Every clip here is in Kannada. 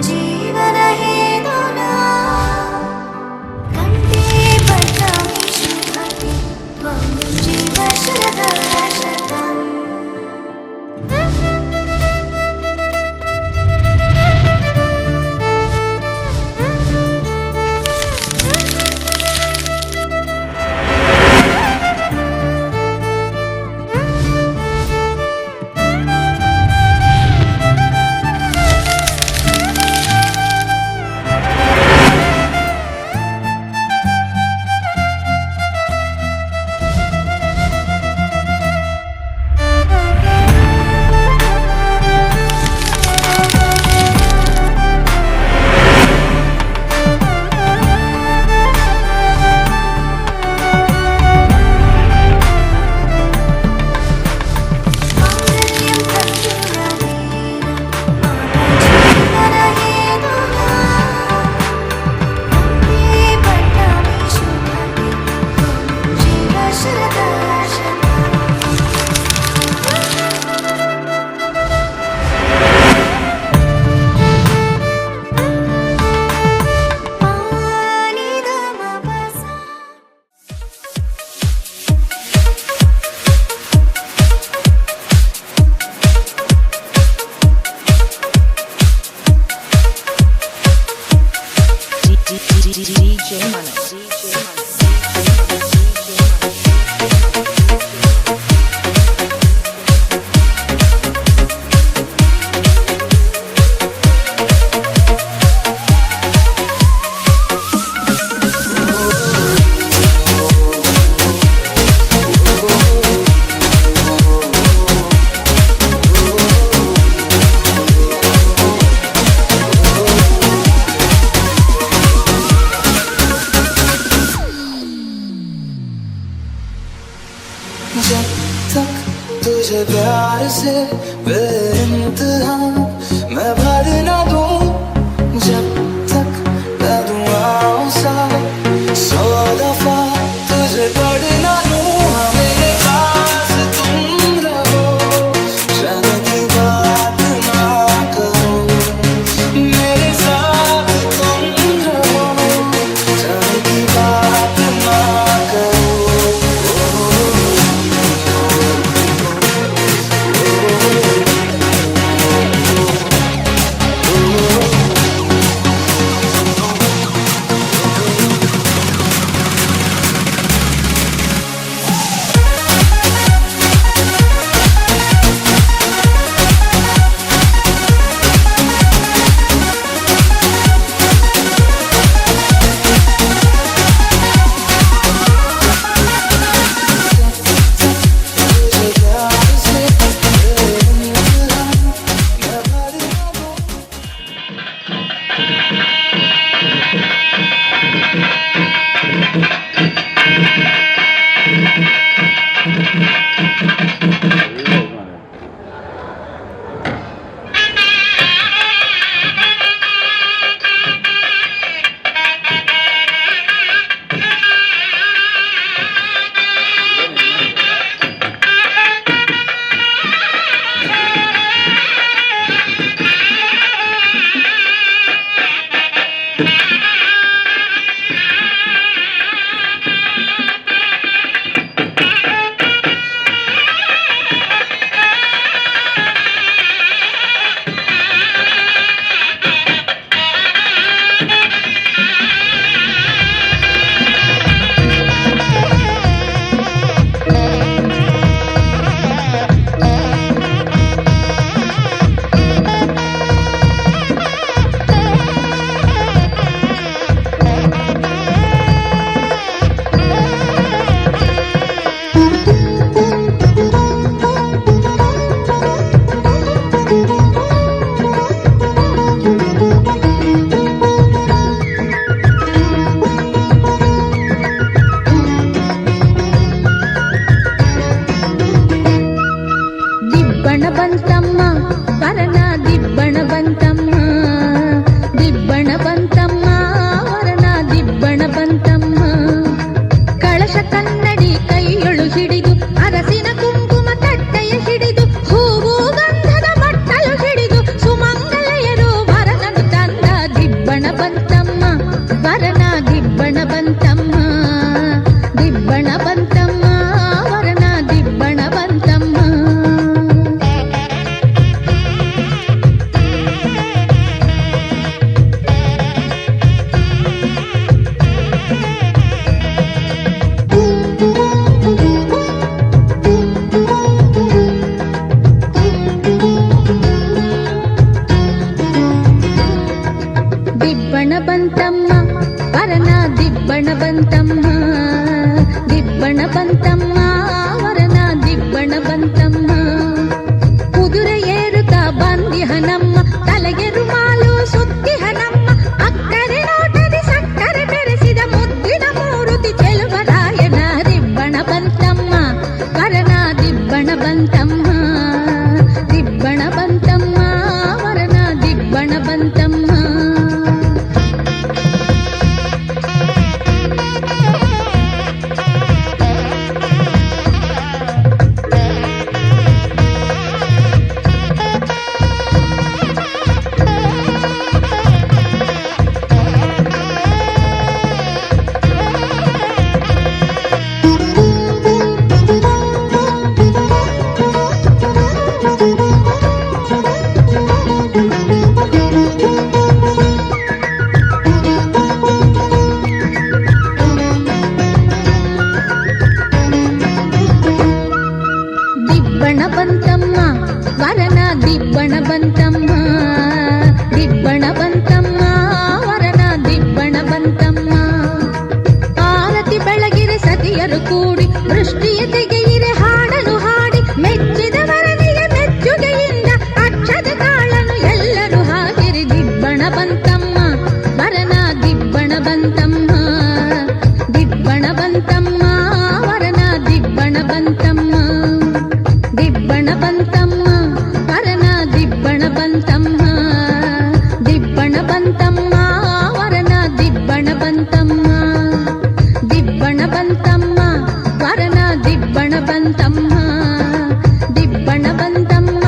ಜೀವನ ಹೇದೋನಾ ಕಂಠೇ ಪಠಾಮಿ ಶುಭಾತಿ ತ್ವಂ ಜೀವ ಶರದಾ ಶತಂ जब तक तुझे प्यार से बेइंतहा मैं भर ना दूं, जब तक मैं दुआओं सा 100 दफा तुझे पढ़ ना दूं, मेरे पास तुम रहो, जाने की बात ना करो, मेरे साथ तुम रहो, जाने की बात ना करो। ಮುತ್ತಿಹನಮ್ಮ ತಲೆಗೆ ರುಮಾಲು ಸುತ್ತಿಹನಮ್ಮ ಅಕ್ಕರೆ ನೋಟದಿ ಸಕ್ಕರೆ ಬೆರೆಸಿದ ಮುದ್ದಿನ ಮೂರುತಿ ಚೆಲುವರಾಯನ ದಿಬ್ಬಣ ಬಂತಮ್ಮ ವರನ ದಿಬ್ಬಣ ಬಂತಮ್ಮ ದಿಬ್ಬಣ ಬಂತಮ್ಮ ವರನ ದಿಬ್ಬಣ ಬಂತಮ್ಮ ದಿಬ್ಬಣ ಬಂತಮ್ಮ ವರನ ದಿಬ್ಬಣ ಬಂತಮ್ಮ ದಿಬ್ಬಣ ಬಂತಮ್ಮ ವರನ ದಿಬ್ಬಣ ಬಂತಮ್ಮ ಆರತಿ ಬೆಳಗಿರೆ ಸತಿಯರು ಕೂಡಿ ದೃಷ್ಟಿಯ ತೆಗೆಯಿರೆ ಹಾಡಲು ಹಾಡಿ ಮೆಚ್ಚಿದ ವರನಿಗೆ ಮೆಚ್ಚುಗೆಯಿಂದ ಅಕ್ಷತೆ ತಾಳನು ಎಲ್ಲರೂ ಹಾಕಿರಿ ದಿಬ್ಬಣ ಬಂತಮ್ಮ ವರನ ದಿಬ್ಬಣ ಬಂತಮ್ಮ ದಿಬ್ಬಣ ಬಂತಮ್ಮ ವರನ ದಿಬ್ಬಣ ಬಂತಮ್ಮ ದಿಬ್ಬಣ ಬಂತಮ್ಮ ವರನ ದಿಬ್ಬಣ ಬಂತಮ್ಮ ದಿಬ್ಬಣ ಬಂತಮ್ಮ ವರನ ದಿಬ್ಬಣ ಬಂತಮ್ಮ ದಿಬ್ಬಣ ಬಂತಮ್ಮ ವರನ ದಿಬ್ಬಣ ಬಂತಮ್ಮ ದಿಬ್ಬಣ ಬಂತಮ್ಮ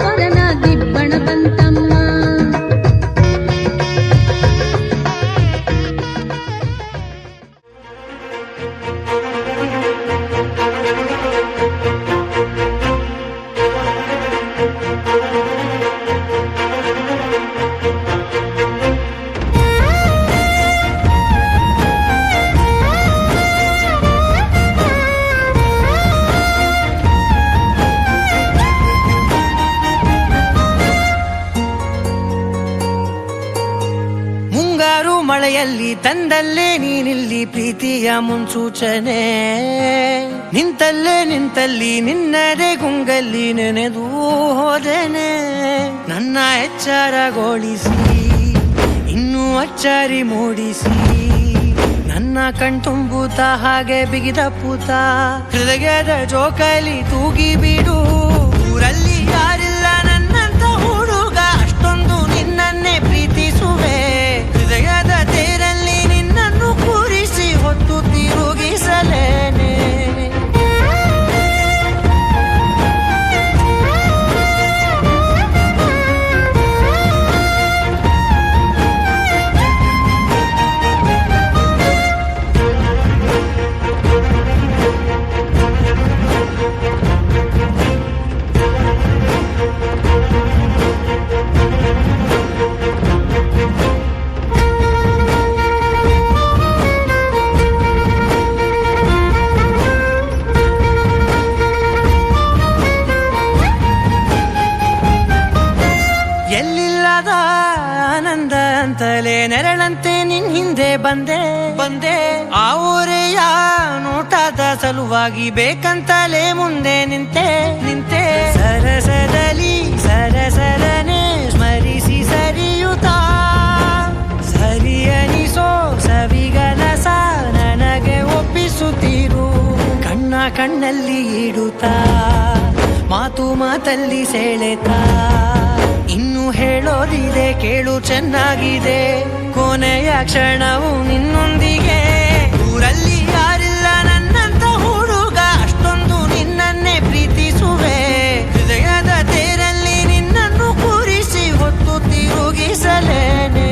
ವರನ ದಿಬ್ಬಣ ಬಂತಮ್ಮ ಮುಂಗಾರು ಮಳೆಯಲ್ಲಿ ತಂದಲ್ಲೇ ನೀನಿಲ್ಲಿ ಪ್ರೀತಿಯ ಮುನ್ಸೂಚನೆ ನಿಂತಲ್ಲೇ ನಿಂತಲ್ಲಿ ನಿನ್ನದೇ ಗುಂಗಲ್ಲಿ ನೆನೆದು ಹೋದೆನೆ ನನ್ನ ಎಚ್ಚರಗೊಳಿಸಿ ಇನ್ನೂ ಅಚ್ಚರಿ ಮೂಡಿಸಿ ನನ್ನ ಕಣ್ತುಂಬುತ್ತ ಹಾಗೆ ಬಿಗಿದ ಪೂತ ಹೃದಯದ ಜೋಕಾಲಿ ತೂಗಿ ಬಿಡು ಊರಲ್ಲಿ ಯಾರಿಲ್ಲ ನನ್ನಂತ ಹುಡುಗ ಅಷ್ಟೊಂದು ನಿನ್ನನ್ನೇ ಪ್ರೀತಿಸುವೆ ಹೃದಯದ ತೇರಲ್ಲಿ ನಿನ್ನನ್ನು ಕೂರಿಸಿ ಹೊತ್ತು ತಿರುಗಿಸಲೇನೆ ಎಲ್ಲಿಲ್ಲದ ಆನಂದ ಅಂತಲೇ ನೆರಳಂತೆ ನಿನ್ ಹಿಂದೆ ಬಂದೆ ಆ ಊರೆಯ ನೋಟದ ಸಲುವಾಗಿ ಬೇಕಂತಲೇ ಮುಂದೆ ನಿಂತೆ ಸರಸದಲ್ಲಿ ಸರಸರನೆ ಸ್ಮರಿಸಿ ಸರಿಯುತ್ತಾ ಸರಿಯನಿಸೋ ಸವಿಗನಸ ನನಗೆ ಒಪ್ಪಿಸುತ್ತೀರು ಕಣ್ಣಲ್ಲಿ ಇಡುತ್ತಾ ಮಾತಲ್ಲಿ ಸೆಳೆತಾ ಇನ್ನು ಹೇಳೋದಿದೆ ಕೇಳು ಚೆನ್ನಾಗಿದೆ ಕೊನೆಯ ಕ್ಷಣವು ನಿನ್ನೊಂದಿಗೆ ಊರಲ್ಲಿ ಯಾರಿಲ್ಲ ನನ್ನಂತ ಹುಡುಗ ಅಷ್ಟೊಂದು ನಿನ್ನನ್ನೇ ಪ್ರೀತಿಸುವೆ ಹೃದಯದ ತೇರಲ್ಲಿ ನಿನ್ನನ್ನು ಕೂರಿಸಿ ಹೊತ್ತು ತಿರುಗಿಸಲೇನೆ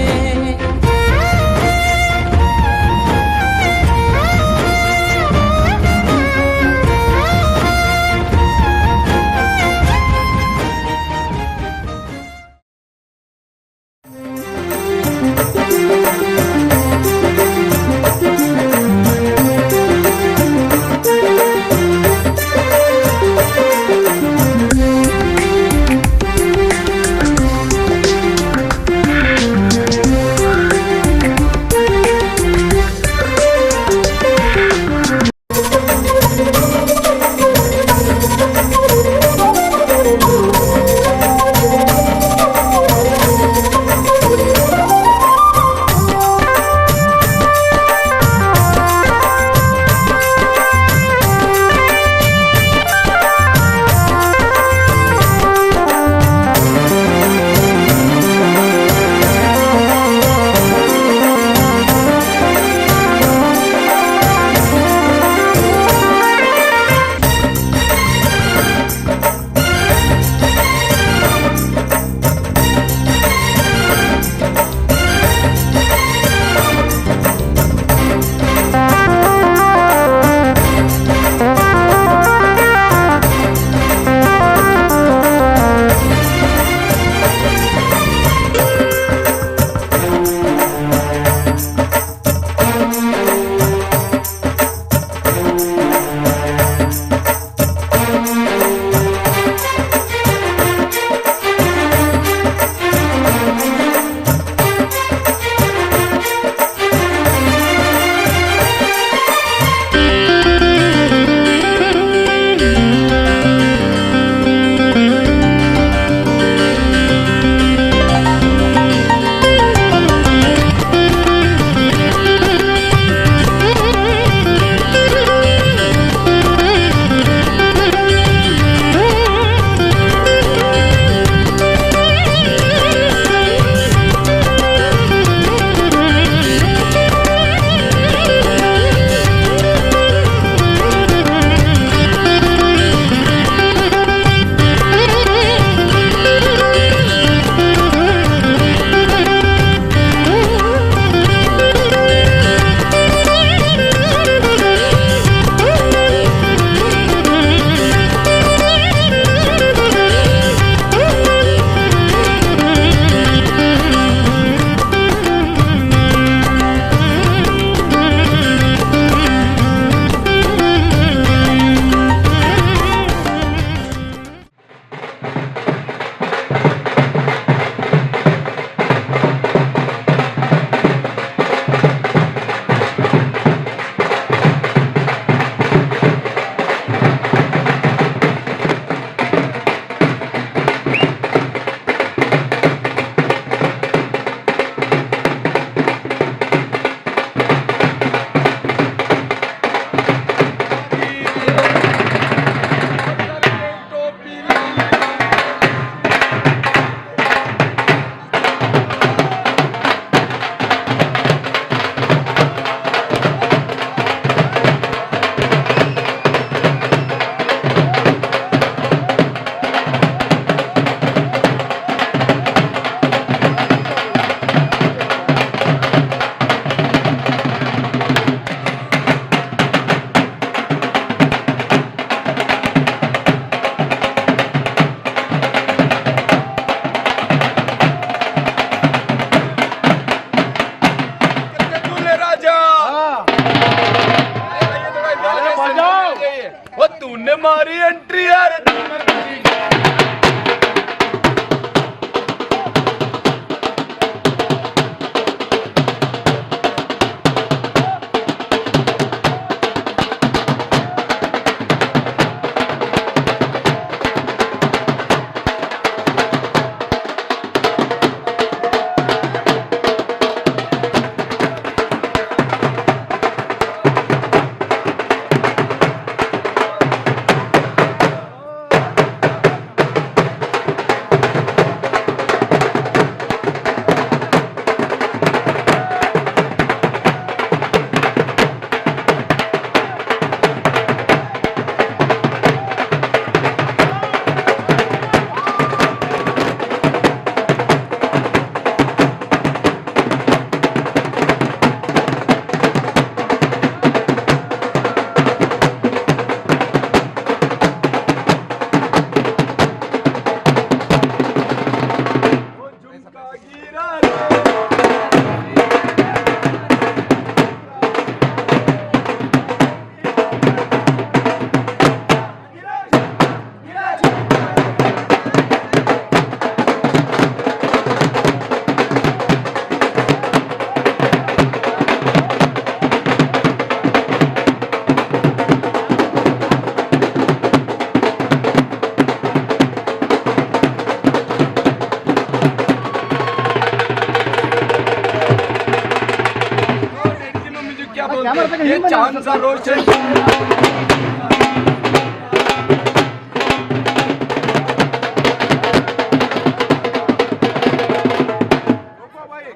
ये चांद सा रोशन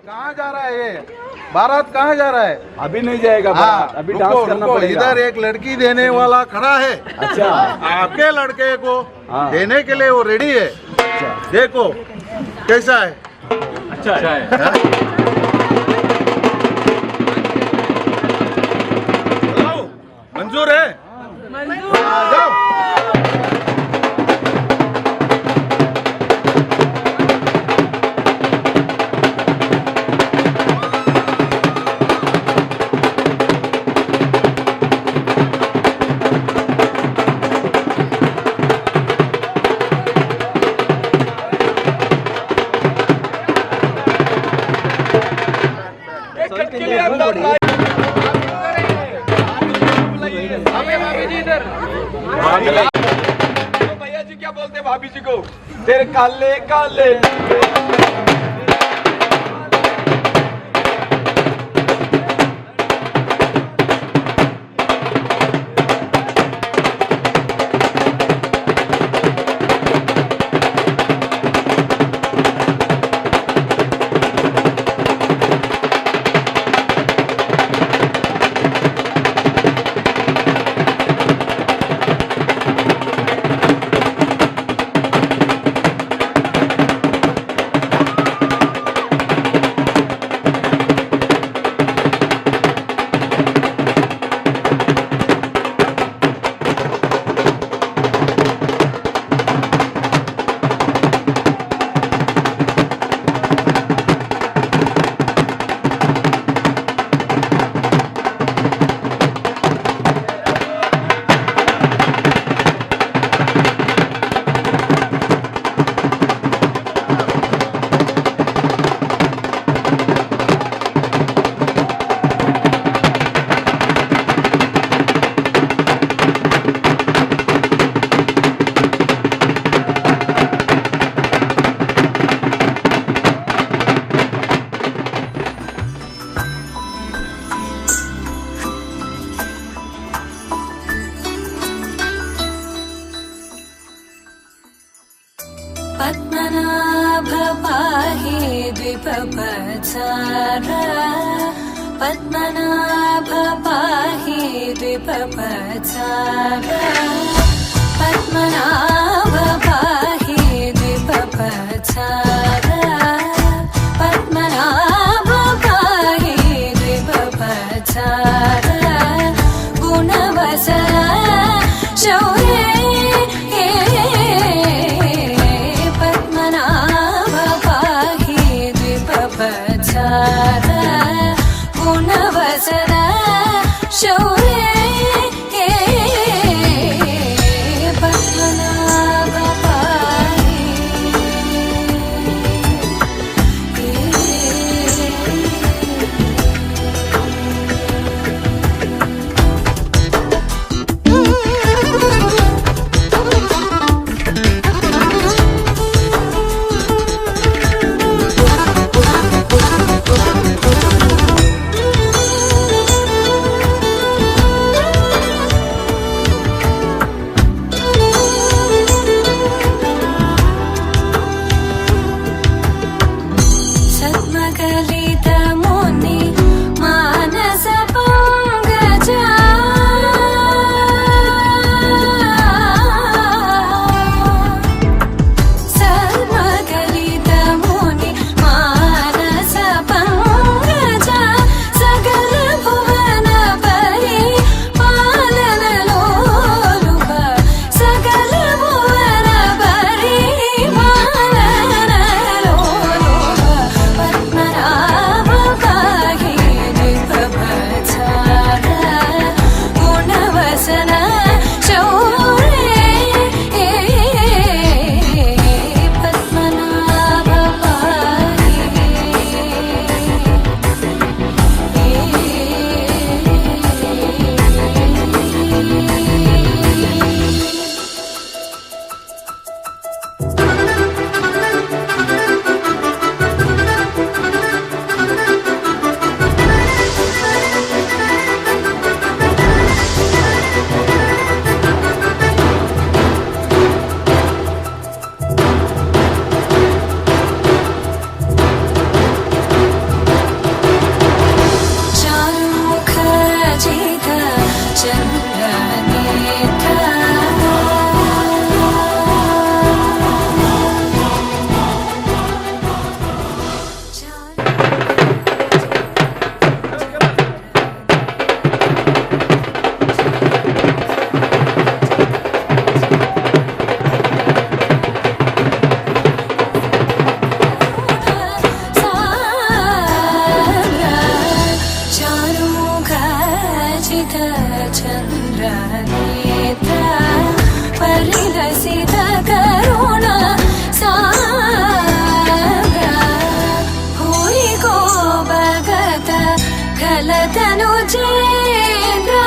कहाँ जा रहा है ये बारात कहाँ जा रहा है? अभी नहीं जाएगा बारात, अभी डांस करना पड़ेगा। इधर एक लड़की देने वाला खड़ा है। अच्छा, आपके लड़के को हाँ। देने के लिए वो रेडी है। देखो कैसा है। अच्छा है। चलाओ, मंजूर है? आ जाओ। भैया जी क्या बोलते भाभी जी को? तेरे काले काले पद्मनाभ पाहि द्विपपचार पद्मनाभ पाहि द्विपपचार पद्मनाभ पाहि द्विपपचार पद्मनाभ पाहि द्विपपचार गुणवसर शौर्ये गुणवसर शौर्ये पद्मनाभ पाहि पद्मनाभ ತನುಜೇಂದ್ರ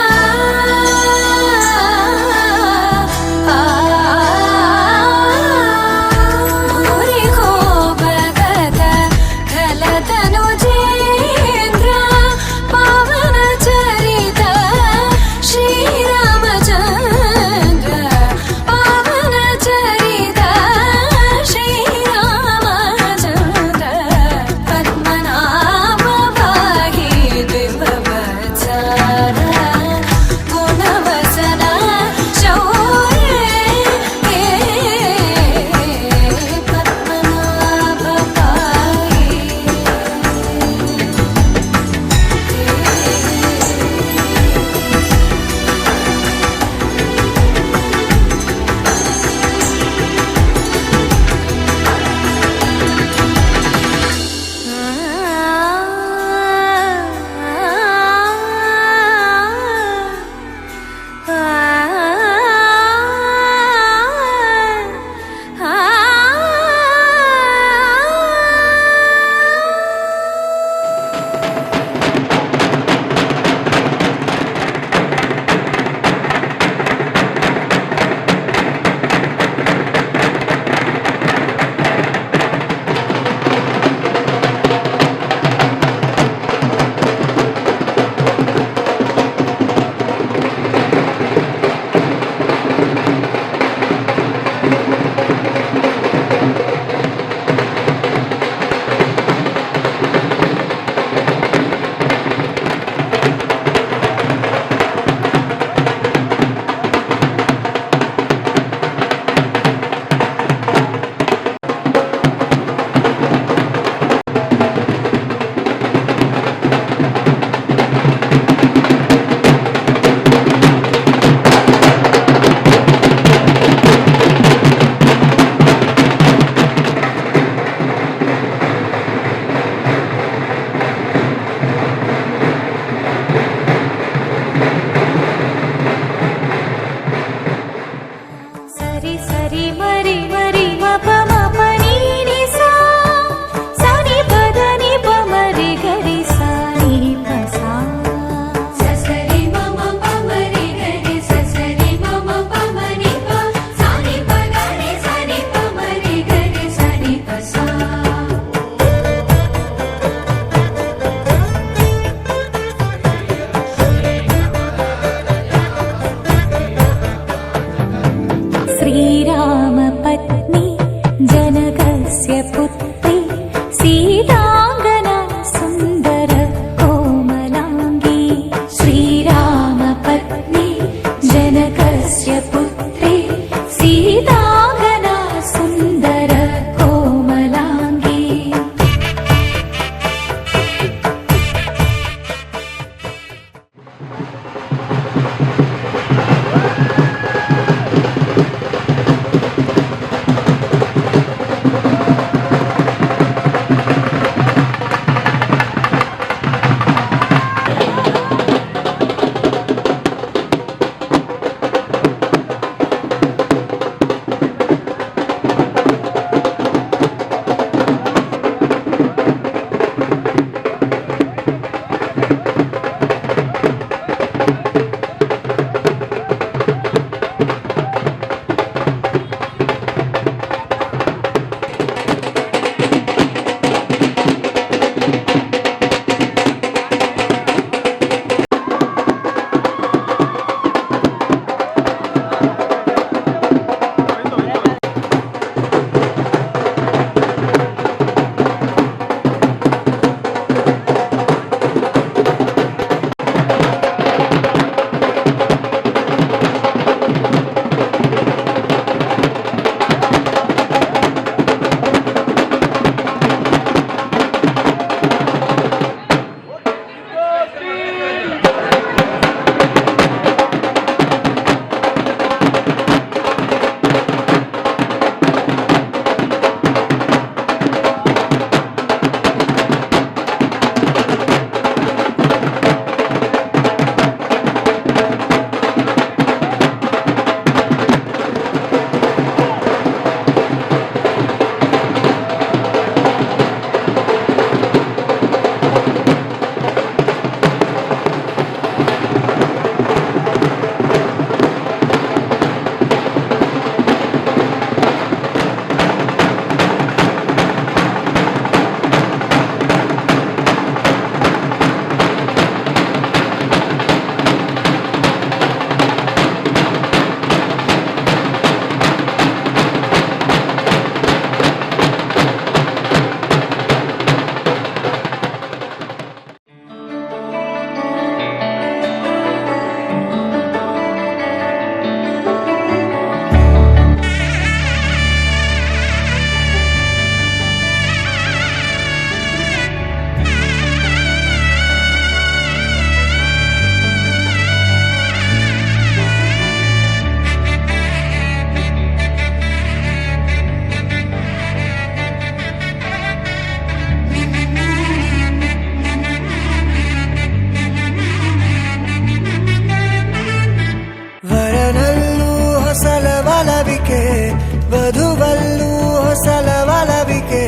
ವಧುವಲ್ಲೂ ಹೊಸಲವಲವಿಕೆ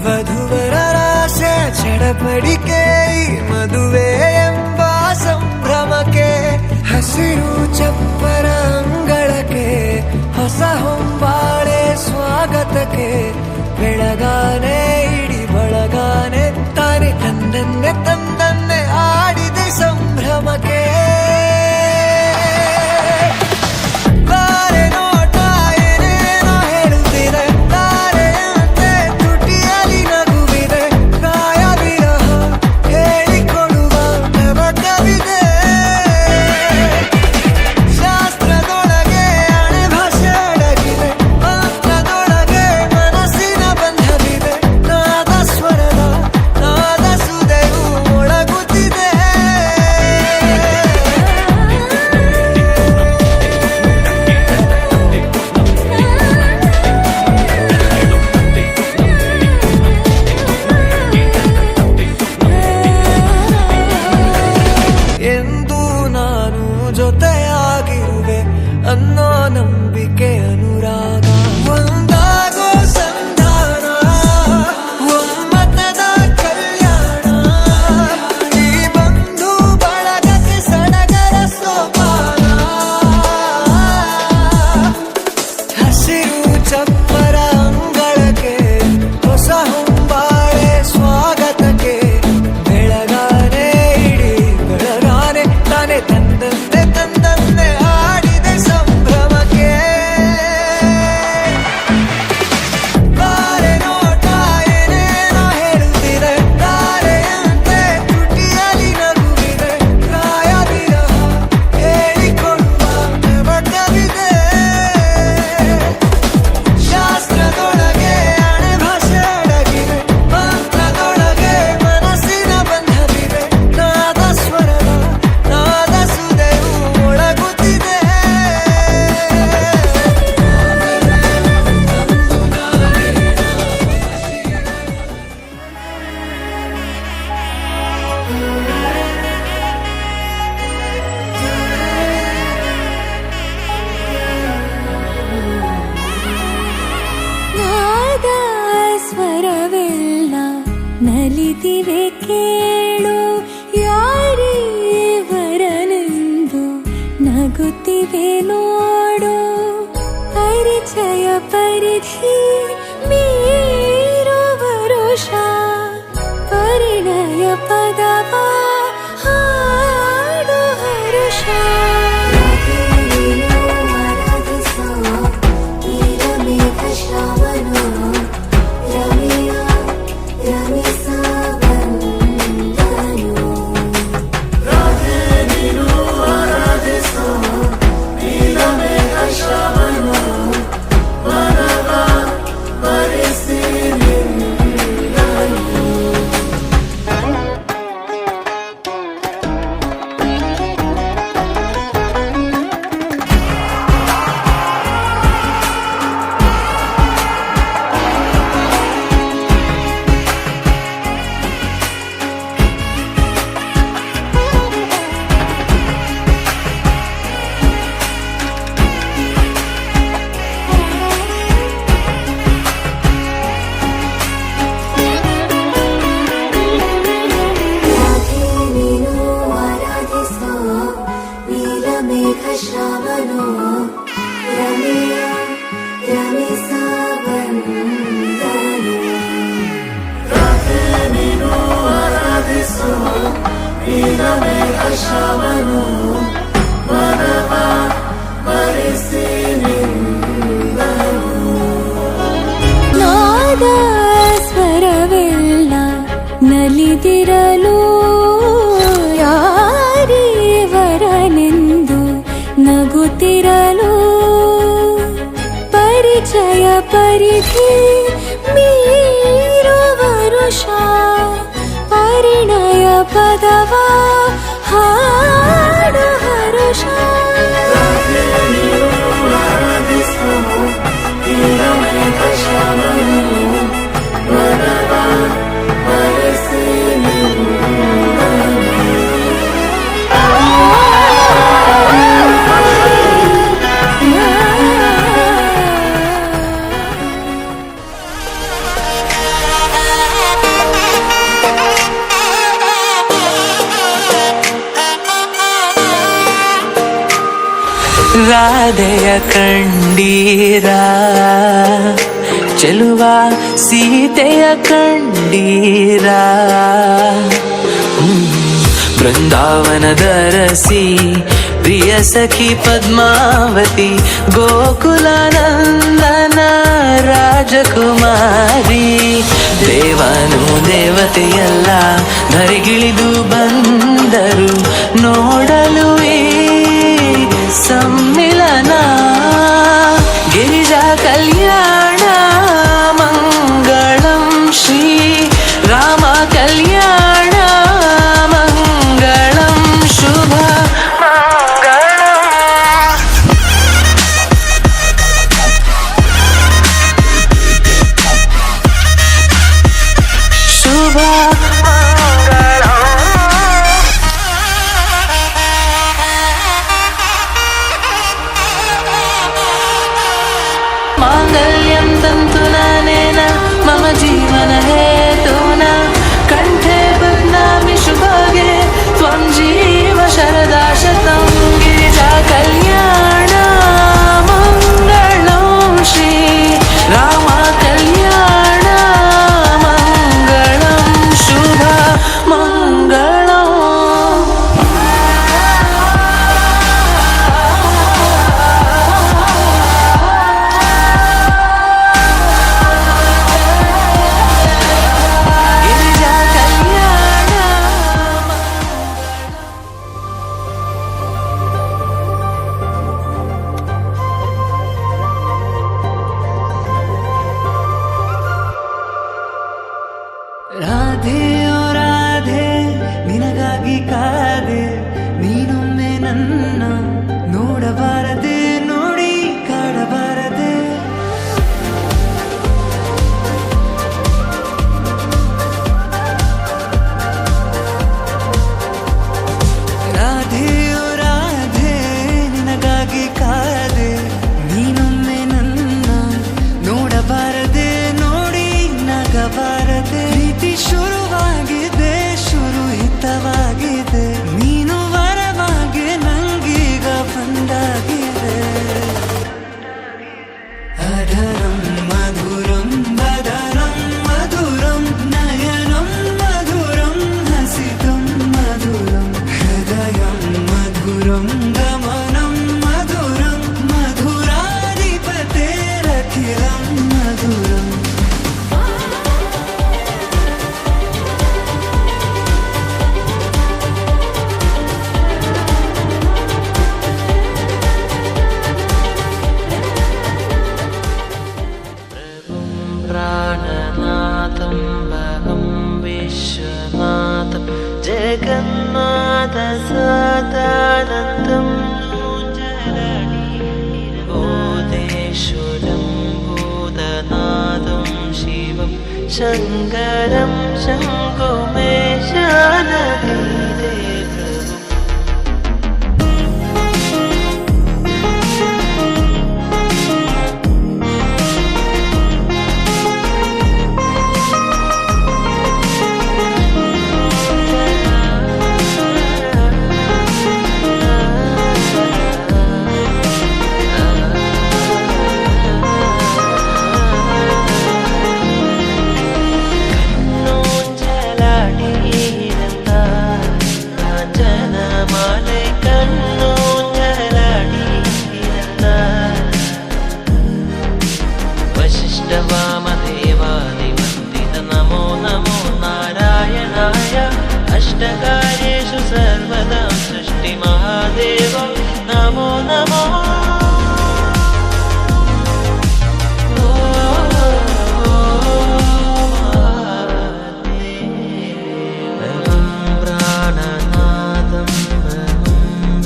ವಧುವರ ರಾಶೆ ಚಡಪಡಿಕೆ ಈ ಮದುವೆ ಎಂಬ ಸಂಭ್ರಮಕ್ಕೆ ಹಸಿರು ಚಪ್ಪರ ಅಂಗಳಕ್ಕೆ ಹೊಸ ಹೊಂಬಾಳೆ ಸ್ವಾಗತಕ್ಕೆ ಬೆಳಗಾನೆ ಇಡಿ ಬಳಗಾನೆ ತಾನೆ ತಂದನ್ನೆ ತಂದನ್ನೆ ಆಡಿದೆ ಸಂಭ್ರಮಕ್ಕೆ ಜೊತೆಯಾಗಿರುವೆ ಅನ್ನೋ ನಂಬಿಕೆ ಅನುರಾಗ ಒಂದಾಗೋ ಸಂಧಾನ ಒಮ್ಮತದ ಕಲ್ಯಾಣ ಈ ಬಂಧು ಬಳಗಕ್ಕೆ ಸಡಗರ ಸೋಪಾನ ಹಸಿರು ಚಪ್ಪರ ಅಂಗಳಕ್ಕೆ ಹೊಸ ಹೊಂಬಾಳೆ ಸ್ವಾಗತಕ್ಕೆ ಬೆಳಗಾನೆ ಇಡಿ ಬೆಳಗಾನೆ ತಾನೆ ತಂದಂತೆ ತಂದನ್ನೇ ಆಡಿದೆ ಸಂಭ್ರಮಕ್ಕೆ ಬಾರೆ ನೋಟ ಏನೇನೋ ಹೇಳುತ್ತಿದೆ ತಾರೆಯಂತೆ ತುಟಿಯಲ್ಲಿ ನಗುವಿದೆ ಕಾಯ ವಿರಹ ಹೇಳಿಕೊಳ್ಳುವ ನೆವಟವಿದೆ ಶಾಸ್ತ್ರದೊಳಗೆ ಅಣೆ ಭಾಷೆ ಅಡಗಿದೆ ಮಂತ್ರದೊಳಗೆ ಮನಸ್ಸಿನ ಬಂಧವಿದೆ ನಾದ ಸ್ವರದ ನಾದ ಸುದೆಯು ಒಳಗುತ್ತಿದೆ ನಾದ ಸ್ವರವೆಲ್ಲ ನಲಿದಿವೆ ಕೇಳು ಯಾರೀವರನೆಂದು ನಗುತ್ತಿವೆ ನೋಡು ಪರಿಚಯ ಪರಿಧಿ ಮೀರೋ ವರುಷ ಪರಿಣಯ ಪದವ ಹಾಡು ಹರುಷ ನಾದ ಸ್ವರವೆಲ್ಲ ನಲಿದಿರಲು ಯಾರೀವರನೆಂದು ನಗುತ್ತಿರಲು ಪರಿಚಯ ಪರಿಧಿ ಮೀರೋ ವರುಷ ಪರಿಣಯ ಪದವ ಹಾಡು ಹರುಷ ರಾಧೆಯ ಕಂಡೀರ ಚೆಲುವ ಸೀತೆಯ ಕಂಡೀರ ಬೃಂದಾವನದ ರಸಿ ಪ್ರಿಯ ಸಖಿ ಪದ್ಮಾವತಿ ಗೋಕುಲ ನಂದನ ರಾಜಕುಮಾರಿ ದೇವನು ದೇವತೆಯಲ್ಲ ಧರೆಗಿಳಿದು ಬಂದರು ನೋಡಲು ಈ ಸಮ್ಮಿಲನ ಗಿರಿಜಾ ಕಲ್ಯಾಣ ಮಂಗಳಂ ಶ್ರೀ ರಾಮ ಕಲ್ಯಾಣ ಮಂಗಳಂ ಶುಭ ಶುಭ मांगल्यं तन्तुनानेन मम जीवन हेतुना कंठे बध्नामि शुभगे त्वं जीव शरदा शतं गिरिजा कल्याण मंगलं श्री राम कल्याण मंगलं शुभ मंगलं ರಾಧೆ ಓ ರಾಧೆ ನಿನಗಾಗಿ ಕಾದೆ ನೀನೊಮ್ಮೆ ನನ್ನ ನೋಡಬಾರದೆ ನೋಡಿ ಕಾಡಬಾರದೆ ರಾಧೆ ಓ ರಾಧೆ ನಿನಗಾಗಿ ಕಾದೆ ನೀನೊಮ್ಮೆ ನನ್ನ ನೋಡಬಾರದೆ ನೋಡಿ ನಗಬಾರದೆ ಪ್ರೀತಿ ಶುರುವಾಗಿದೆ ಶುರುಹಿತವಾಗಿದೆ ನೀನು ವರವಾಗಿ ನಂಗೀಗ ಬಂದಾಗಿದೆ ಅಧರಂ ಮಧುರಂ ಬದರಂ ಮಧುರಂ ನಯನಂ ಮಧುರಂ ಹಸಿತಂ ಮಧುರಂ ಹೃದಯಂ ಮಧುರಂ ಗಮನಂ ಮಧುರಂ ಮಧುರಾಧಿಪತೇರಖಿಲಂ ಮಧುರಂ प्राणनाथं भगं विश्वनाथं जगन्नाथ सदानन्दं भूतेश्वरं भूतनाथं शिवं शङ्करं शङ्कुमेशानदीते वामदेवादिवन्दित नमो नमो नारायणाय अष्टकार्येषु सर्वदा सृष्टिमहादेव नमो नमो प्राणनाथं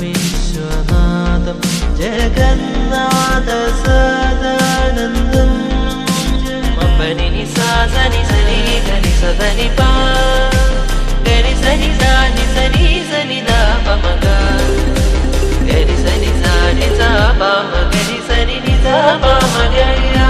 विश्वनाथं जगन्नाथ सदानन्दम् नि सा सनि सनि गनि सदनि पा गनि सनि सा नि सनि सनि दा प म ग गनि सनि सा नि सा प म गनि सनि नि सा प म ग या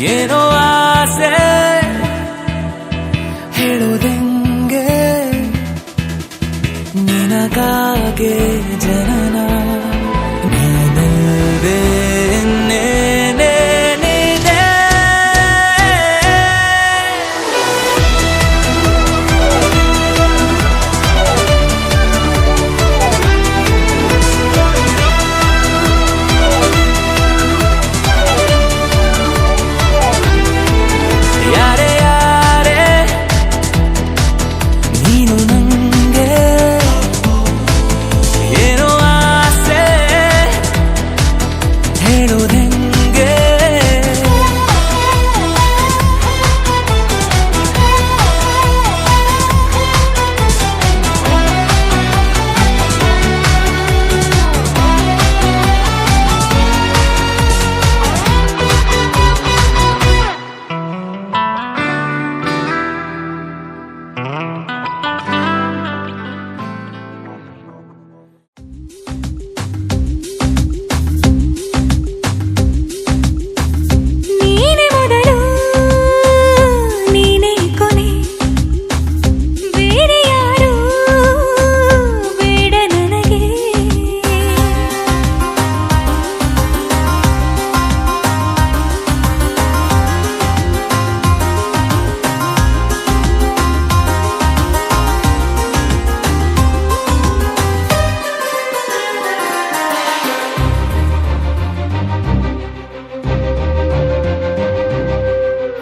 ಏನೋ ಆಸೆ ಹೇಳುವುದೆಂಗೆ ನಿನಗಾಗೆ ಜನನ ನೀನಲ್ವೇ ಇನ್ನೇನೇನಿದೆ ಯಾರೇ ಯಾರೇ ನೀನು ನಂಗೆ ಏನೋ ಆಸೆ ಹೇಳುವುದೆಂಗೆ ನೀನೆ ಮೊದಲು ನೀನೆ ಕೊನೆ ಬೇರೆ ಯಾರು ಬೇಡ ನನಗೆ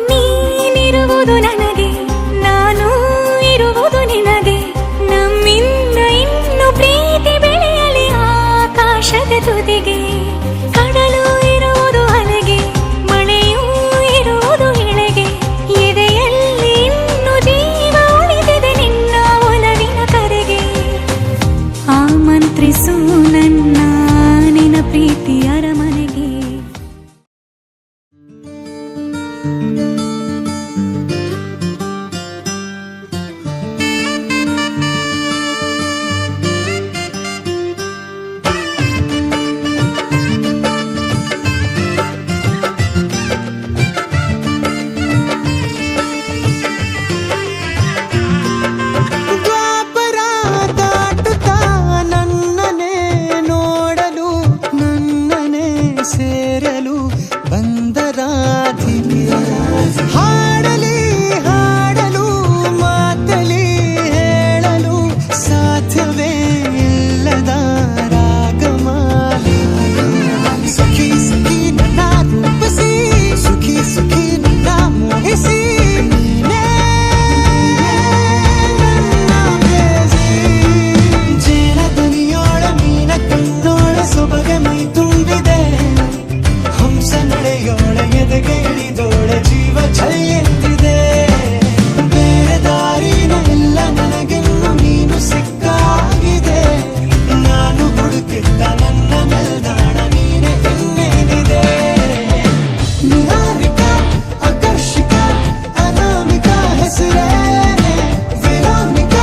ನೀನಿರುವುದು ನನಗೆ ನಾನು ಇರುವುದು ನಿನಗೆ ನಮ್ಮಿಂದ ಇನ್ನು ಪ್ರೀತಿ ಬೆಳೆಯಲಿ ಆಕಾಶದ ತುದಿಗೆ ಕಡಲು ಇರುವುದು ಅಲೆಗೆ ಮಳೆಯೂ ಇರುವುದು ಎಳೆಗೆ ಎದೆಯಲ್ಲಿ ಇನ್ನು ಜೀವ ಉಳಿದಿದೆ ನಿನ್ನ ಒಲವಿನ ಕರೆಗೆ ಆಮಂತ್ರಿಸು ನನ್ನ ನಿನ್ನ ಪ್ರೀತಿ ಅರಮನೆಗೆ ಸೇರಲು ಬಂದ ರಾಧಿಕೆ ಹಾಡಲಿ ಹಾಡಲು ಮಾತಲಿ ಹೇಳಲು ಸಾಧ್ಯವೇ ಇಲ್ಲದ ರಾಗಮಾಲಿಕೆ ಸಖಿ ಸಖಿ ನನ್ನ ರೂಪಿಸಿ ಸುಖಿ ಸುಖಿ ನನ್ನ ಮೋಹಿಸಿ ನೀನೇ ನನ್ನ ಪ್ರೇಯಸಿ. ಜೇನ ದನಿಯೋಳ ಮೀನ ಕಣ್ಣೋಳ ಸೊಬಗೆ ಮೈ ತುಂಬಿದೆ ಹಂಸ ನಡೆಯೋಳ ಎದೆಗೆ ಇಳಿದೋಳ ಜೀವ ಛಲ್ಲೆಂದಿದೆ ಬೇರೆ ದಾರಿನ ಇಲ್ಲ ನನಗೆನ್ನು ನೀನು ಸಿಕ್ಕಾಗಿದೆ ನಾನು ಹುಡುಕಿದ್ದ ನನ್ನ ನಿಲ್ದಾಣ ನೀನೆ ಇನ್ನೇನಿದೆ ನಿಹಾರಿಕ ಆಕರ್ಷಿಕ ಅನಾಮಿಕ ಹೆಸರೇನೆ ವೆರೋನಿಕ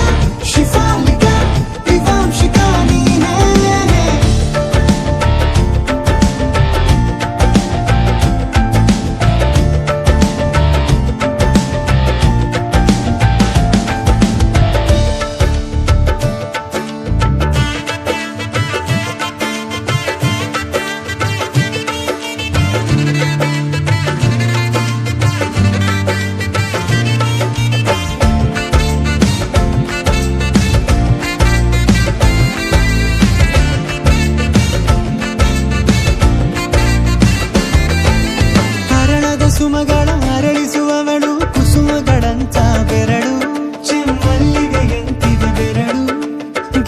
ಶಿಫಾಲಿಕ ವಿವಾಂಶಿಕ ನೀನೇನೆ ಹರಣದ ಸುಮಗಳ ಅರಳಿಸುವವಳು ಕುಸುಮಗಳಂತ ಬೆರಳು ಚೆಮ್ಮಲ್ಲಿಗೆಯಂತಿವೆ ಬೆರಳು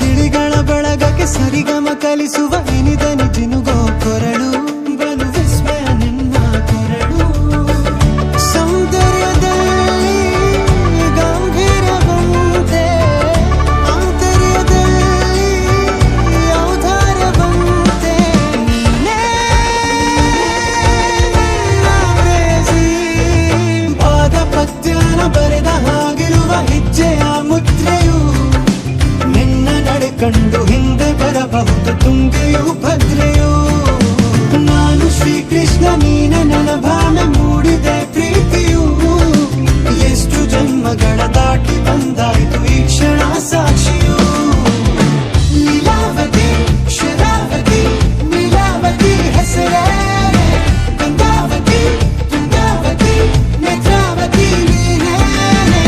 ಗಿಳಿಗಳ ಬಳಗಕ್ಕೆ ಸರಿಗಮ ಕಲಿಸುವ ಇನಿದನಿ ಜಿನುಗೋ ಕೊರಳು ಬಲು ವಿಸ್ಮಯ ನಿನ್ನ ಕೊರಳು ಸೌಂದರ್ಯದಲ್ಲಿ ಗಂಭೀರವಂತೆ ಆಂತರ್ಯದಲ್ಲಿ ಔದಾರ್ಯವಂತೆ ನೀನೇ ಪಾದ ಪದ್ಯನ ಬರೆದ ಹಾಗಿರುವ ಹೆಜ್ಜೆಯ ಮುದ್ರೆಯು ನಿನ್ನ ನಡೆ ಕಂಡು ಹಿಂದೆ ಬರಬಹುದು ತುಂಗೆಯು ಭದ್ರೆಯು ನಾನು ಶ್ರೀಕೃಷ್ಣ ನೀನೆ ನನ್ನ ಭಾವ ಮೂಡಿದೆ ಪ್ರೀತಿಯು ಎಷ್ಟು ಜನ್ಮಗಳ ದಾಟಿ ಬಂದಾಯಿತು ಈ ಕ್ಷಣ ಸಾಕ್ಷಿಯು ಲೀಲಾವತಿ ಶರಾವತಿ ನೀಲಾವತಿ ಹೆಸರೇನೆ ಗಂಗಾವತಿ ತುಂಗಾವತಿ ನೇತ್ರಾವತಿ ನೀನೇನೆ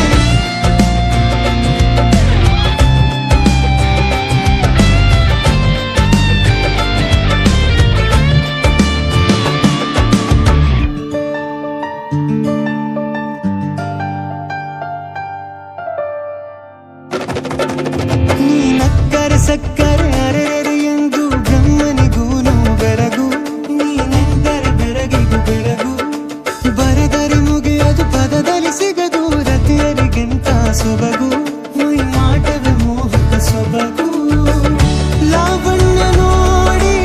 ನೀ ನಕ್ಕರೆ ಸಕ್ಕರೆ ಅರೆರೆ ಎಂದು ಬ್ರಹ್ಮನಿಗೂನು ಬೆರಗು ನೀನೆಂದರೆ ಬೆರಗಿಗೂ ಬೆರಗು ಬರೆದರೆ ಮುಗಿಯದು ಪದದಲ್ಲಿ ಸಿಗದು ರತಿಯರಿಗಿಂತ ಸೊಬಗು ಮೈ ಮಾಟವೇ ಮೋಹಕ ಸೊಬಗು ಲಾವಣ್ಯ ನೋಡಿ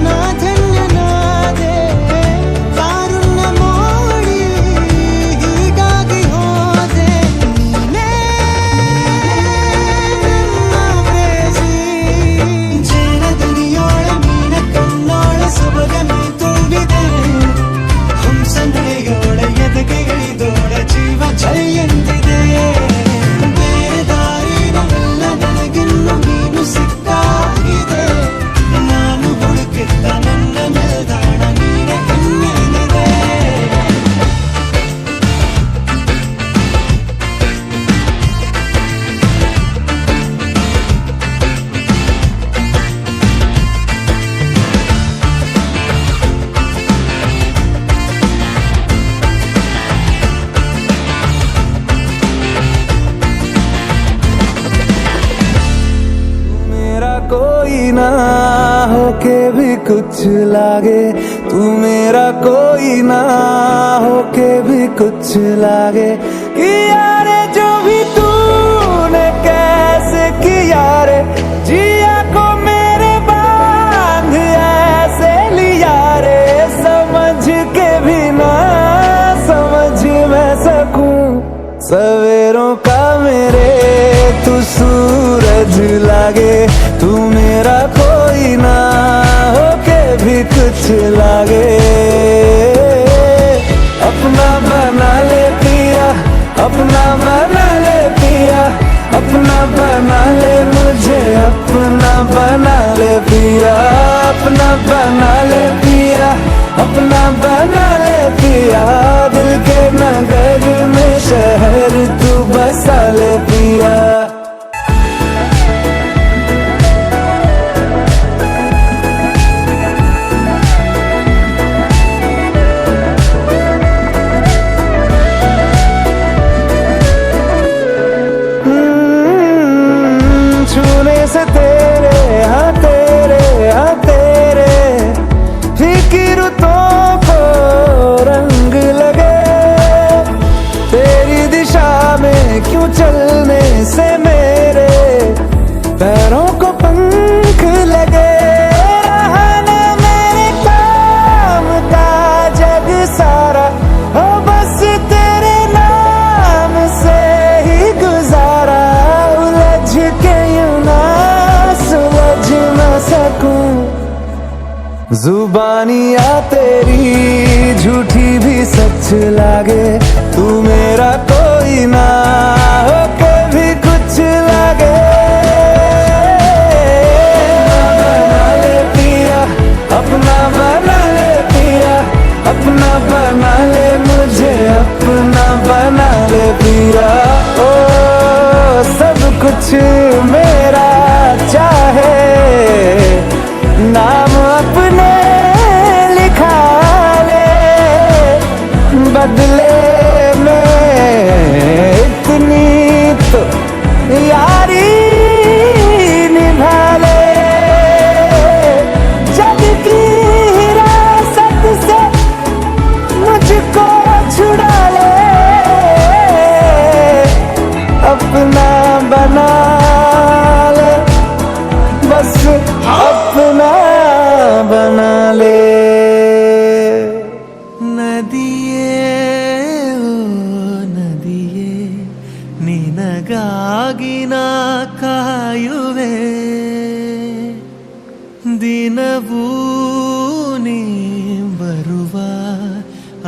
ನಾ ಧನ್ಯನಾದೆ ಕಾರುಣ್ಯ ಮೋಡಿ ಹೀಗಾಗಿ ಹೋದೆ ನೀನೇ ನನ್ನ ಪ್ರೇಯಸಿ ಜೇನ ದನಿಯೋಳ ಮೀನ ಕಣ್ಣೋಳ ಸೊಬಗೆ ಮೈ ತುಂಬಿದೆ ಹಂಸ ನಡೆಯೋಳ ಎದೆಗೆ ಇಳಿದೋಳ ಜೀವ ಛಲ್ಲೆಂದಿದೆ ಬೇರೆ ದಾರಿನ ಇಲ್ಲ ನನಗಿನ್ನು ನೀನು ಸಿಕ್ಕಾಗಿದೆ ನಾನು ಹುಡುಕಿದ್ದ ನನ್ನ ನಿಲ್ದಾಣ ನೀನೆ ಇನ್ನೇನಿದೆ मेरा कोई ना होके भी कुछ लागे तू मेरा कोई ना होके भी कुछ लागे किया रे जो भी तूने कैसे किया रे जिया को मेरे बांध ऐसे लिया रे समझ के भी ना समझ मैं सकूं सवेरों का मेरे तू सूरज लागे तू मेरा कोई ना होके भी कुछ लागे अपना बना ले पिया अपना बना ले पिया अपना बना ले मुझे अपना बना ले पिया अपना बना ले पिया अपना बना ले पिया, दिल के नगर में शहर तू बसा ले पिया। छूने से तेरे हाँ तेरे फीकी रुतों को रंग लगे, तेरी दिशा में क्यों चलने से मेरे पैरों को पंख लगे। रहना मेरे काम का जग सारा हो बस तेरे नाम से ही गुजारा, उलझ के यूं ना सुलझ न सकूं। जुबानियाँ तेरी झूठी भी सच लागे, तू मेरा कोई ना हो के भी कुछ लागे। बना ले पिया, अपना बना ले पिया, अपना बना ले मुझे, अपना बना ले पिया। ओ सब कुछ मेरा चाहे, नाम अपने लिखा ले, बदले में इतनी तो यारी निभा ले। जग की हिरासत से मुझको छुड़ा ले, अपना बना ले, बस अपना बना ले। ನದಿಯೇ ಓ ನದಿಯೇ ನಿನಗಾಗಿ ನಾ ಕಾಯುವೆ, ದಿನವೂ ನೀ ಬರುವ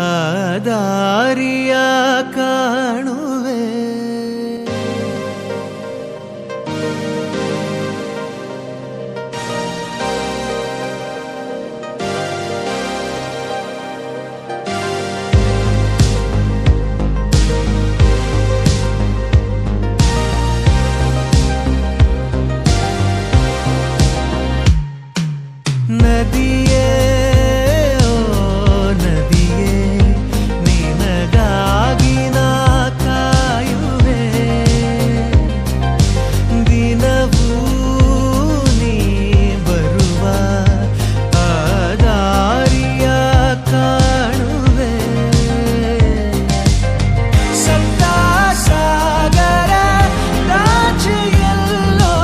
ಆ ದಾರಿಯ ಕಾಣುವೆ। ನದಿಯೇ ಓ ನದಿಯೇ ನಿನಗಾಗಿ ನಾ ಕಾಯುವೆ, ದಿನವೂ ನೀ ಬರುವ ಆ ದಾರಿಯ ಕಾಣುವೆ। ಸಪ್ತ ಸಾಗರ ದಾಚಿಯಲ್ಲೋ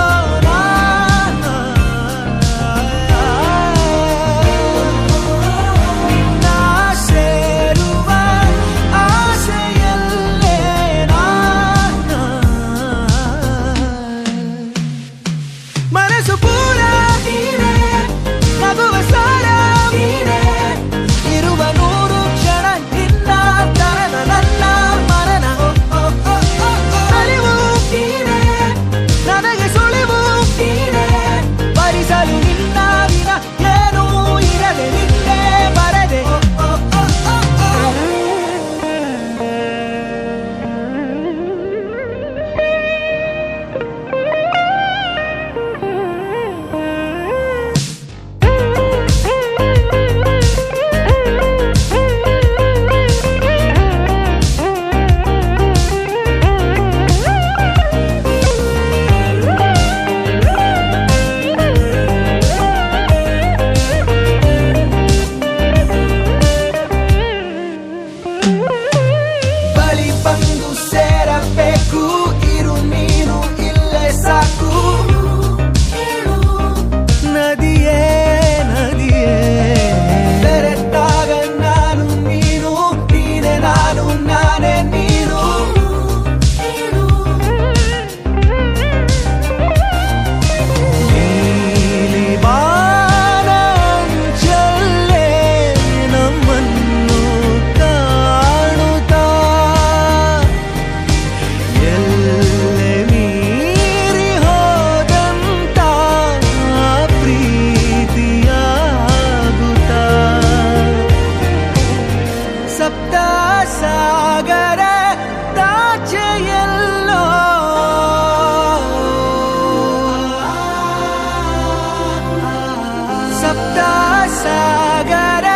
ಸಾಗರ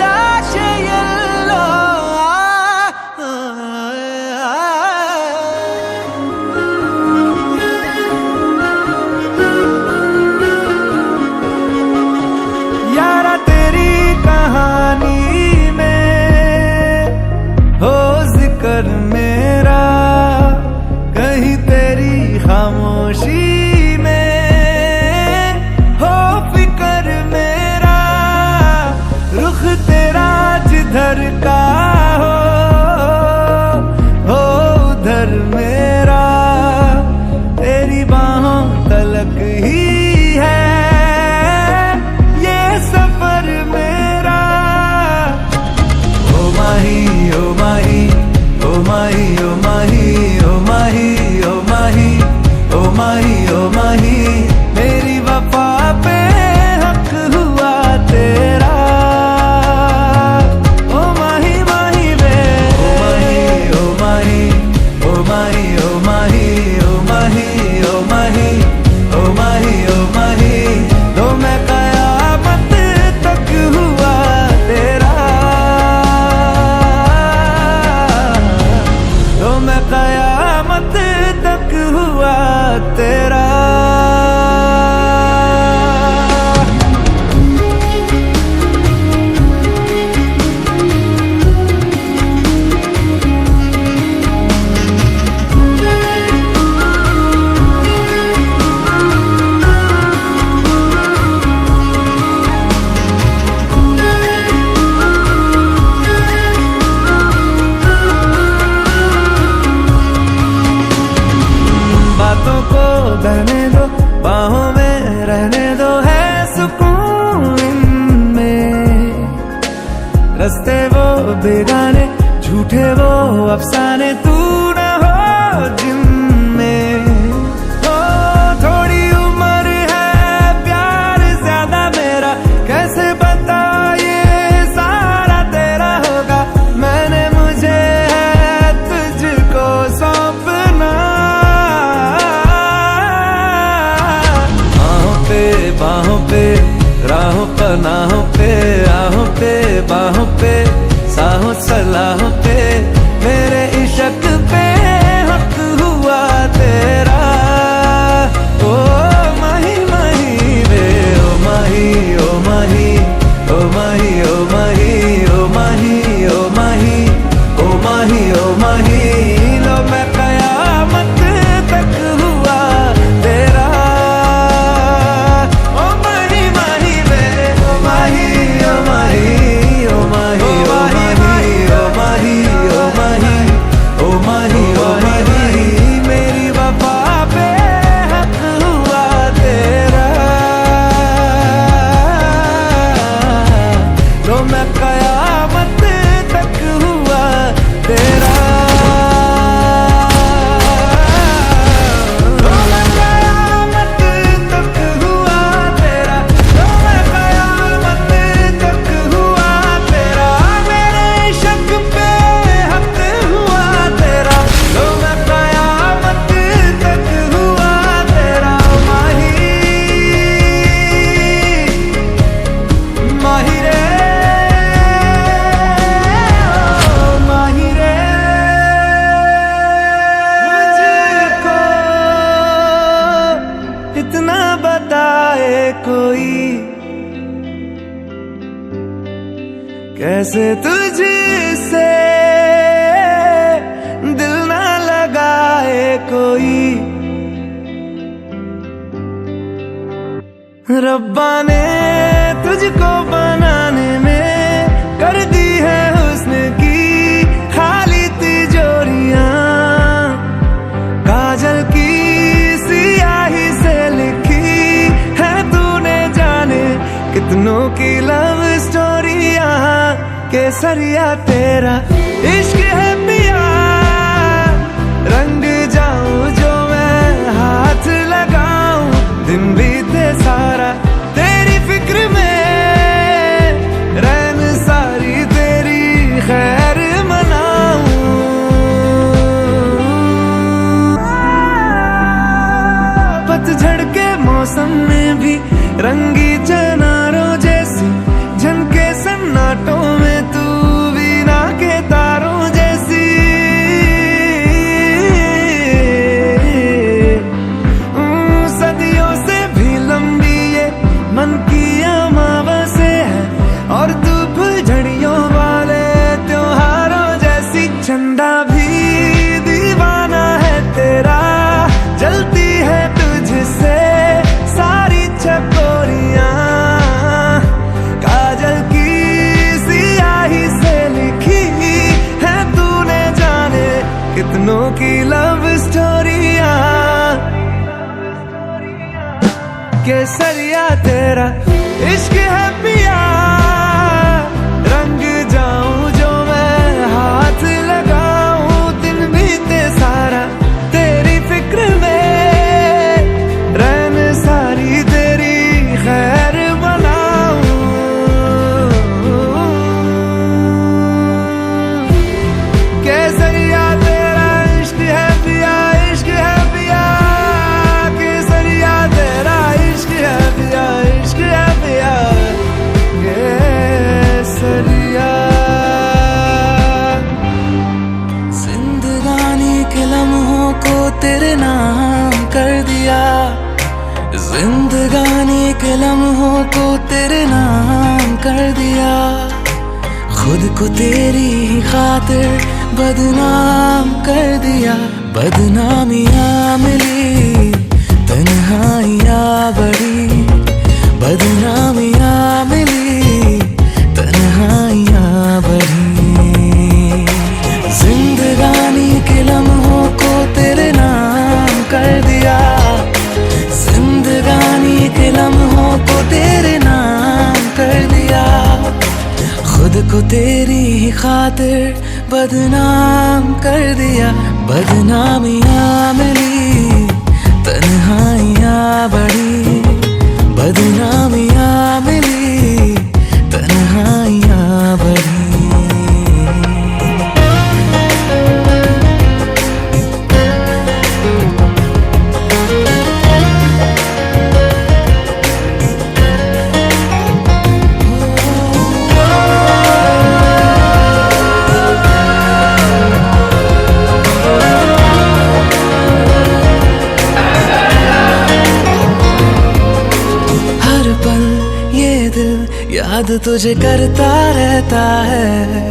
ದಾಚೆಯಲ್ಲೋ यारा तेरी कहानी में हो जिक्र मेरा, कहीं तेरी खामोशी में हो फिक्र मेरा, रुख तेरा जिधर का हो उधर मेरा, तेरी बाहों तलक ही है ये सफर मेरा। ओ माही ओ माही ओ माही ओ माही ओ माही ओ माही ओ माही ओ माही, मेरी वफा पे हक हुआ तेरा। ओ माही माही वे ओ माही ओ माही ओ माही ओ माही ओ माही ओ माही ओ माही ओ माही, तो मैं कयामत तक हुआ तेरा, तो मैं कयामत तक हुआ तेरा। बातों को बहने दो, बाहों में रहने दो, है सुकून इनमें। रस्ते वो बेगाने, झूठे वो अफसाने, तू न हो जिनमें। ओ थोड़ी उम्र है, प्यार ज्यादा मेरा, कैसे बता ये सारा तेरा होगा। मैंने मुझे है तुझको सौंपना, बाहों पे राहों पनाहों पे, आहों पे बाहों पे, साहों सलाहों पे, मेरे इश्क पे हक हुआ तेरा। ओ माही माही वे ओ माही ओ माही ओ माही ओ माही ओ माही ओ माही ओ माही ओ माही, लो मैं कयामत तक हुआ तेरा। मेरी वफा पे हक हुआ तेरा, तो मैं कयामत तक हुआ तेरा। इतना बताए कोई, कैसे तुझसे दिल ना लगाए कोई। रब्बा ने तुझको बनाने में कर दी है हुस्न की खाली तिजोरियां, काजल की सियाही से लिखी है तूने जाने कितनों की लव स्टोरियां। केसरिया तेरा इश्क है पिया, रंग जाऊं जो मैं हाथ लगाऊं, दिन बीते सारा तेरी फिक्र में, रैन सारी तेरी खैर मनाऊं। पतझड़ के मौसम में भी रंगी चनारों जैसे केसरिया तेरा इश्क है पिया, रंग जाऊं जो मैं हाथ लगाऊं, दिन बीते सारा तेरी फिक्र में, रैन सारी तेरी खैर बनाऊं। केसरिया तेरा इश्क है पिया, इश्क है पिया, केसरिया तेरा इश्क है पिया, इश्क है पिया, केसरिया। जिंदगानी के लम्हों को तेरे नाम कर दिया, जिंदगानी के लम्हों को तेरे नाम कर दिया, खुद को तेरी ही खातिर बदनाम कर दिया। बदनामियाँ मिली, तन्हाइयाँ बढ़ी, बदनामियाँ मिली, तन्हाइयाँ बढ़ी। जिंदगानी के लम्हों को तेरे नाम कर दिया, जिंदगानी के लम्हों को तेरे नाम कर दिया, खुद को तेरी ही खातिर बदनाम कर दिया। बदनामियाँ मिली, तन्हाइयाँ बढ़ी, बदनामियाँ मिली, तन्हाइयाँ बढ़ी। याद तुझे करता रहता है,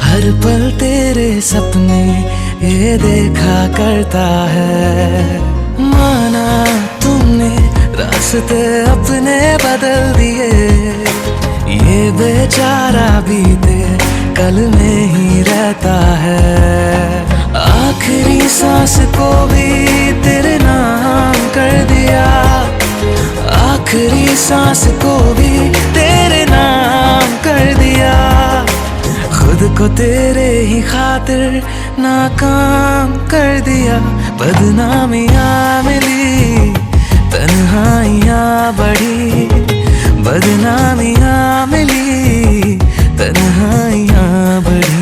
हर पल तेरे सपने ये देखा करता है। माना तुमने रास्ते अपने बदल दिए, ये बेचारा बीते कल में ही रहता है। आखिरी सांस को भी तेरे नाम कर दिया, आखिरी सांस को भी तेरे नाम कर दिया, खुद को तेरे ही खातिर नाकाम कर दिया। बदनामियाँ मिली, तन्हाइयाँ बढ़ी, बदनामियाँ मिली, तन्हाइयाँ बढ़ी।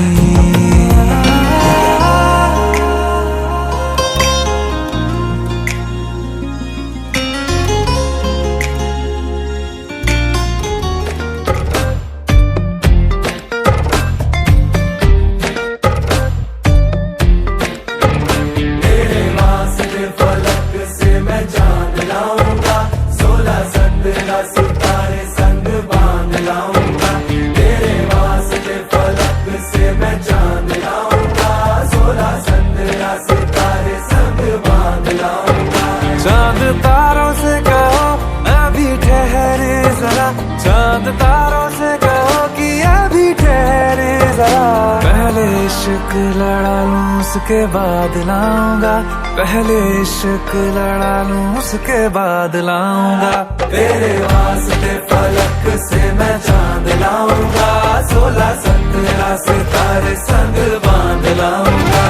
सितारे संग बांध लाऊंगा, तेरे वास्ते फलक से मैं चांद लाऊंगा, 16 15 सितारे संग बांध लाऊंगा। चांद तारों से कहो अभी ठहरे जरा, चांद तारों से कहो कि अभी ठहरे जरा। पहले इश्क लड़ा लूं उसके बाद लाऊंगा, पहले इश्क लड़ा लूं उसके बाद लाऊंगा। तेरे वास्ते फलक से मैं चांद लाऊंगा, 16 17 सितारे संग बांध लाऊंगा।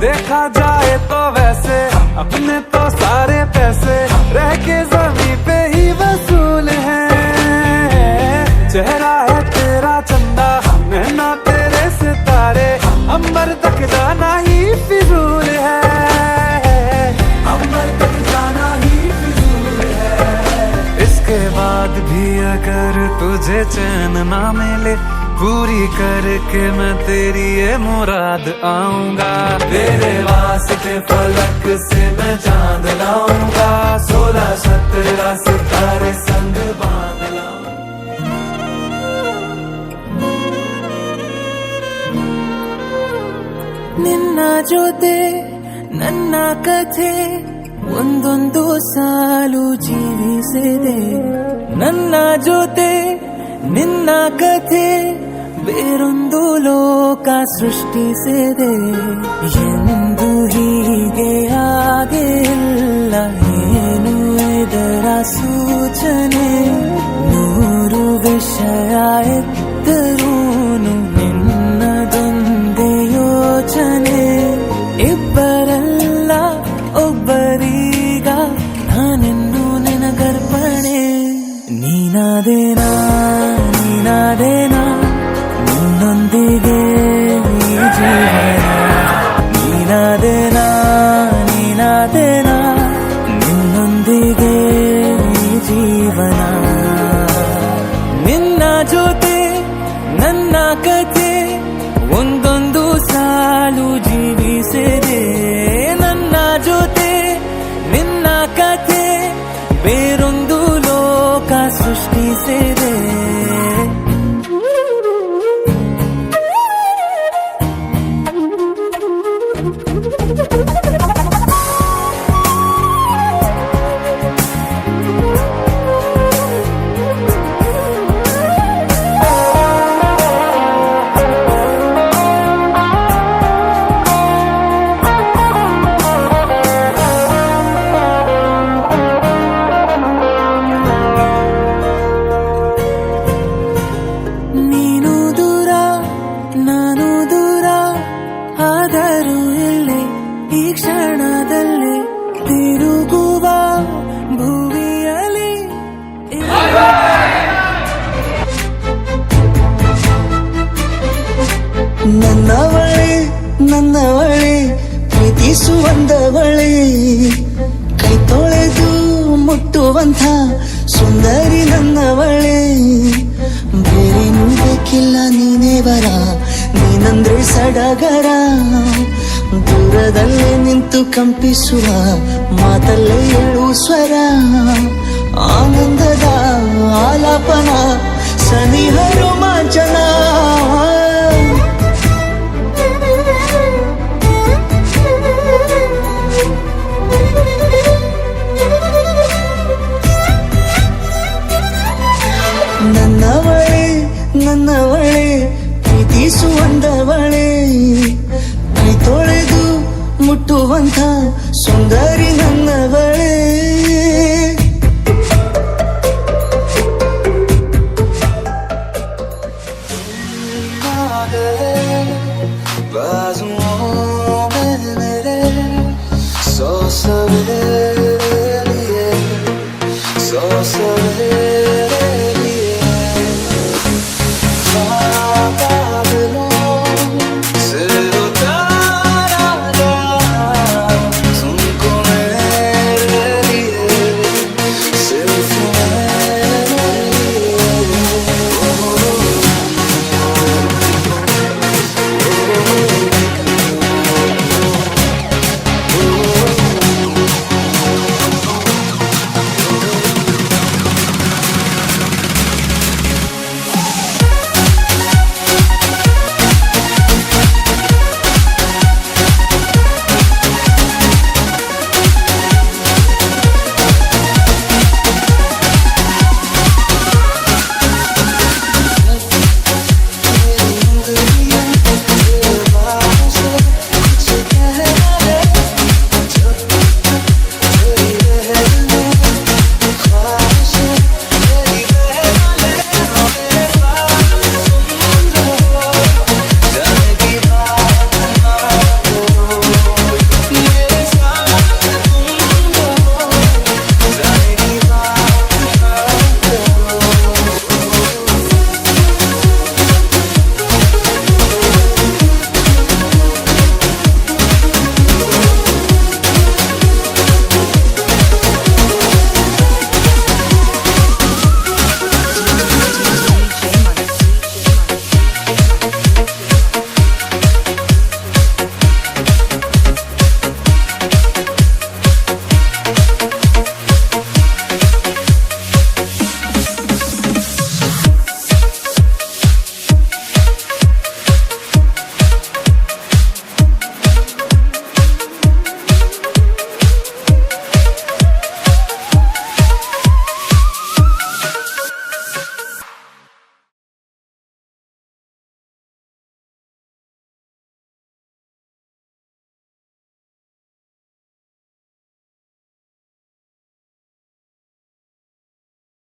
देखा जाए तो वैसे अपने तो सारे पैसे रह के जमीन पे ही वसूल हैं। चेहरा है तेरा चंदा, नैना तेरे सितारे, अंबर तक जाना ही फिजूल है, अंबर तक जाना ही फिजूल है। इसके बाद भी अगर तुझे चैन ना मिले, पूरी करके मैं तेरी ये मुराद आऊंगा तेरे वास्ते फलक से मैं चांद लाऊंगा 16-17 सितारे संग बांध लाऊंगा ನಿನ್ನ ಜೊತೆ ನನ್ನ ಕಥೆ ಒಂದೊಂದು ಸಾಲು ಜೀವಿಸಿದೆ ನನ್ನ ಜೊತೆ ನಿನ್ನ ಕಥೆ ಬೇರೊಂದು ಲೋಕ ಸೃಷ್ಟಿಸಿದೆ ಎಂದು ಹೀಗೆ ಆಗಿಲ್ಲ ಏನು ಇದರ ಸೂಚನೆ ನೂರು ವಿಷಯ ಎತ್ತರೂನು ನಿನ್ನದೊಂದೇ ಯೋಚನೆ ಇಬ್ಬರಲ್ಲ ಒಬ್ಬರೀಗ ನಾನೆನ್ನು ನಿನಗರ್ಪಣೆ ನೀನಾದೇನಾ ನಿನ್ನೊಂದಿಗೆ ಈ ಜೀವನ ನೀನಾದೇನಾ ನಿನ್ನೊಂದಿಗೆ ಈ ಜೀವನ ನಿನ್ನ ಜೊತೆ ನನ್ನ ಕಥೆ ಒಂದೊಂದು ಸಾಲು ಜೀವಿಸಿದೆ ನನ್ನ ಜೊತೆ ನಿನ್ನ ಕಥೆ ಬೇರೊಂದು ಲೋಕ ಸೃಷ್ಟಿಸಿದೆ ನೀನು ದೂರ ನಾನು ದೂರ ಆದರೂ ಇಲ್ಲೇ ಈ ಕ್ಷಣದಲ್ಲಿ ತಿರುಗುವ ಭುವಿಯಲ್ಲಿ ನನ್ನವಳೆ ಪ್ರೀತಿಸುವಂದವಳೆ ಕೈ ತೊಳೆದು ಮುಟ್ಟುವಂಥ ಸುಂದರಿ ನನ್ನವಳೆ ಬೇರೇನೂ ಬೇಕಿಲ್ಲ ನೀನೇ ಬರ ನೀನಂದ್ರೆ ಸಡಗರ ದೂರದಲ್ಲೇ ನಿಂತು ಕಂಪಿಸುವ ಮಾತಲ್ಲೇ ಏಳು ಸ್ವರ ಆನಂದದ ಆಲಾಪನ ಸನಿಹ ರೋಮಾಂಚನ ನನ್ನವಳೆ ಪ್ರೀತಿಸುವಂದವಳೆ